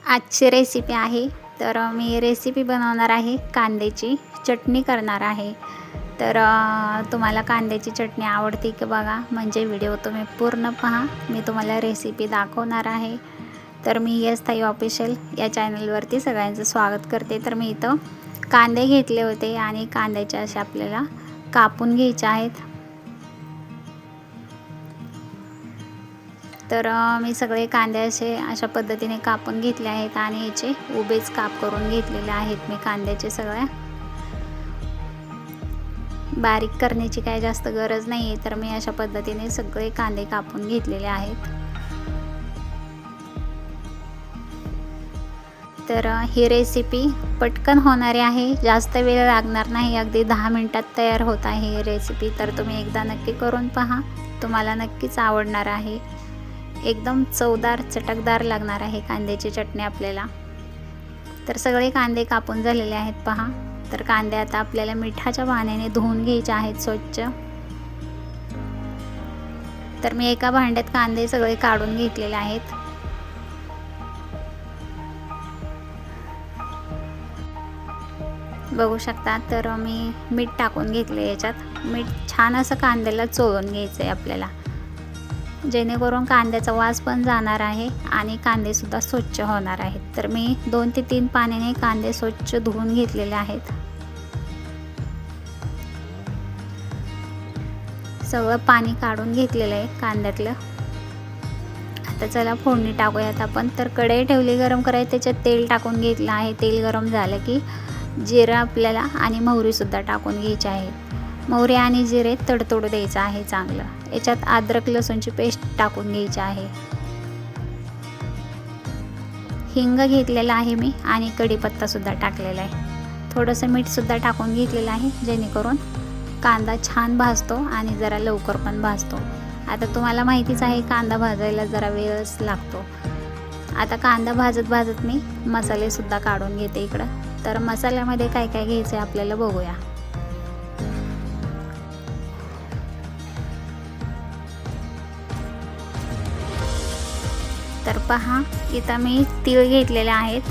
आजची रेसिपी आहे तर मी रेसिपी बनवणार आहे, कांद्याची चटणी करणार आहे। तर तुम्हाला कांद्याची चटणी आवडते की बघा, म्हणजे व्हिडिओ तुम्ही पूर्ण पहा, मी तुम्हाला रेसिपी दाखवणार आहे। तर मी यस ताई ऑफिशियल या चॅनलवरती सगळ्यांचं स्वागत करते। तर मी इथं कांदे घेतले होते आणि कांद्याचे असे आपल्याला कापून घ्यायचे आहेत। तर मी सगळे कांदे अशा पद्धतीने कापून घेतले आहेत आणि याचे उभेच काप करून घेतलेले आहेत। मी कांद्याचे सगळे बारीक करण्याची काय जास्त गरज नाही आहे। तर मी अशा पद्धतीने सगळे कांदे कापून घेतलेले आहेत। तर ही रेसिपी पटकन होणारी आहे, जास्त वेळ लागणार नाही, अगदी 10 मिनिटात तयार होत आहे ही रेसिपी। तर तुम्ही एकदा नक्की करून पहा, तुम्हाला नक्कीच आवडणार आहे। एकदम चवदार चटकदार लागणार आहे कांद्याची चटणी आपल्याला। तर सगळे कांदे कापून झालेले आहेत पहा। तर कांदे आता आपल्याला मिठाच्या पाण्याने धुवून घ्यायचे आहेत स्वच्छ। तर मी एका भांड्यात कांदे सगळे काढून घेतलेले आहेत। बघू शकता, तर मी मीठ टाकून घेतले याच्यात। मीठ छान असं कांद्याला चोळून घ्यायचं आहे आपल्याला, जेणेकरून कांद्याचा वास पण जाणार आहे आणि कांदे सुद्धा स्वच्छ होणार आहेत। तर मी 2 ते 3 पाण्याने कांदे स्वच्छ धुवून घेतलेले आहेत। सगळं पाणी काढून घेतलेलं आहे कांद्यातलं। आता चला फोडणी टाकूयात आपण। तर कढई ठेवली गरम करायला, त्याच्यात तेल टाकून घेतलं आहे। तेल गरम झालं की जिरं आपल्याला आणि मोहरी सुद्धा टाकून घ्यायची आहे। मोहरी आणि जिरे तडतडू द्यायचं आहे चांगलं। याच्यात अद्रक लसूणची पेस्ट टाकून घ्यायची आहे। हिंग घेतलेला आहे मी आणि कढीपत्ता सुद्धा टाकलेला आहे। थोडंसं मीठ सुद्धा टाकून घेतलेलं आहे, जेणेकरून कांदा छान भाजतो आणि जरा लवकर पण भाजतो। आता तुम्हाला माहितीच आहे, कांदा भाजायला जरा वेळच लागतो। आता कांदा भाजत मी मसाले सुद्धा काढून घेते इकडं। तर मसाल्यामध्ये काय काय घ्यायचं आहे आपल्याला बघूया। तर पहा, इथं मी तीळ घेतलेले आहेत।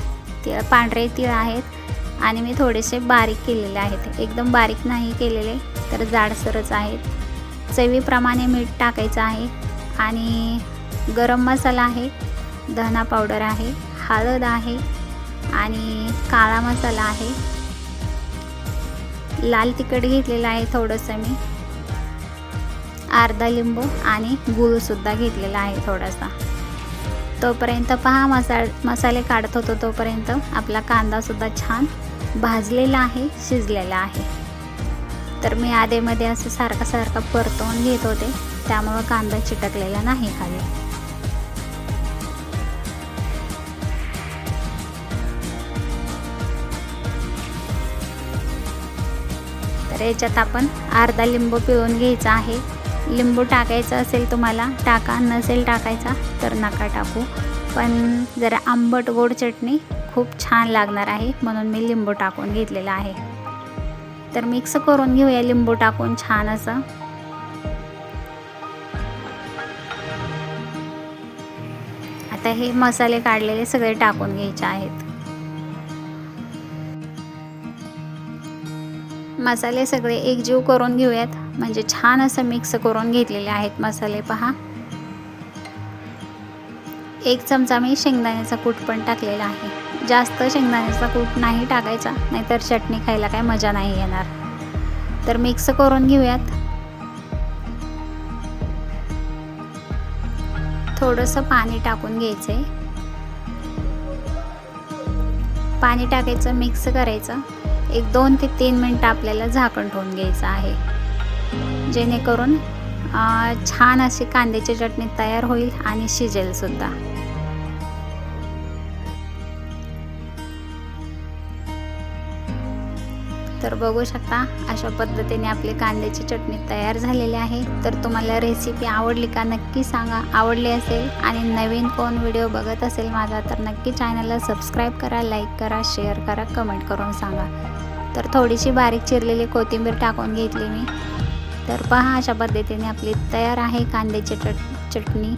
पांढरे तीळ आहेत आणि मी थोडेसे बारीक केलेले आहेत, एकदम बारीक नाही केलेले, तर जाडसरच आहेत। चवीप्रमाणे मीठ टाकायचं आहे आणि गरम मसाला आहे, धना पावडर आहे, हळद आहे आणि काळा मसाला आहे। लाल तिखट घेतलेलं आहे थोडंसं मी, अर्धा लिंबू आणि गूळ सुद्धा घेतलेला आहे थोडासा। तोपर्यंत पहा, मसाले काढत होतो तोपर्यंत आपला कांदा सुद्धा छान भाजलेला आहे, शिजलेला आहे। तर मी आधेमध्ये असं सारखं परतवून घेत होते, त्यामुळे कांदा चिटकलेला नाही खाली। तर याच्यात आपण अर्धा लिंबू पिळून घ्यायचा आहे। लिंबू टाकायचा असेल तुम्हाला टाका, नसेल टाकायचा तर नका टाकू, पण जरा आंबट गोड चटणी खूप छान लागणार आहे, म्हणून मी लिंबू टाकून घेतलेला आहे। तर मिक्स करून घेऊया लिंबू टाकून छान असं। आता हे मसाले काढलेले सगळे टाकून घ्यायचे आहेत। मसाले सगळे एकजीव करून घेऊयात, म्हणजे छान असं मिक्स करून घेतलेले आहेत मसाले पहा। 1 चमचा मी शेंगदाण्याचा कूट पण टाकलेला आहे। जास्त शेंगदाण्याचा कूट नाही टाकायचा, नाहीतर चटणी खायला काय मजा नाही येणार। तर मिक्स करून घेऊयात। थोडंसं पाणी टाकून घ्यायचंय, पाणी टाकायचं, मिक्स करायचं। एक 2 ते 3 मिनिटं आपल्याला झाकण ठेवून घ्यायचं आहे, जेणेकरून छान अशी कांद्याची चटणी तयार होईल आणि शिजेल सुद्धा। तर बघू शकता, अशा पद्धतीने आपली कांद्याची चटणी तयार झालेली आहे। तर तुम्हाला रेसिपी आवडली का नक्की सांगा। आवडली असेल आणि नवीन कोण व्हिडिओ बघत असेल माझा, तर नक्की चॅनलला सबस्क्राईब करा, लाईक करा, शेअर करा, कमेंट करून सांगा। तर थोडीशी बारीक चिरलेली कोथिंबीर टाकून घेतली मी। तर पहा, अशा पद्धतीने आपली तयार आहे कांद्याची चटणी।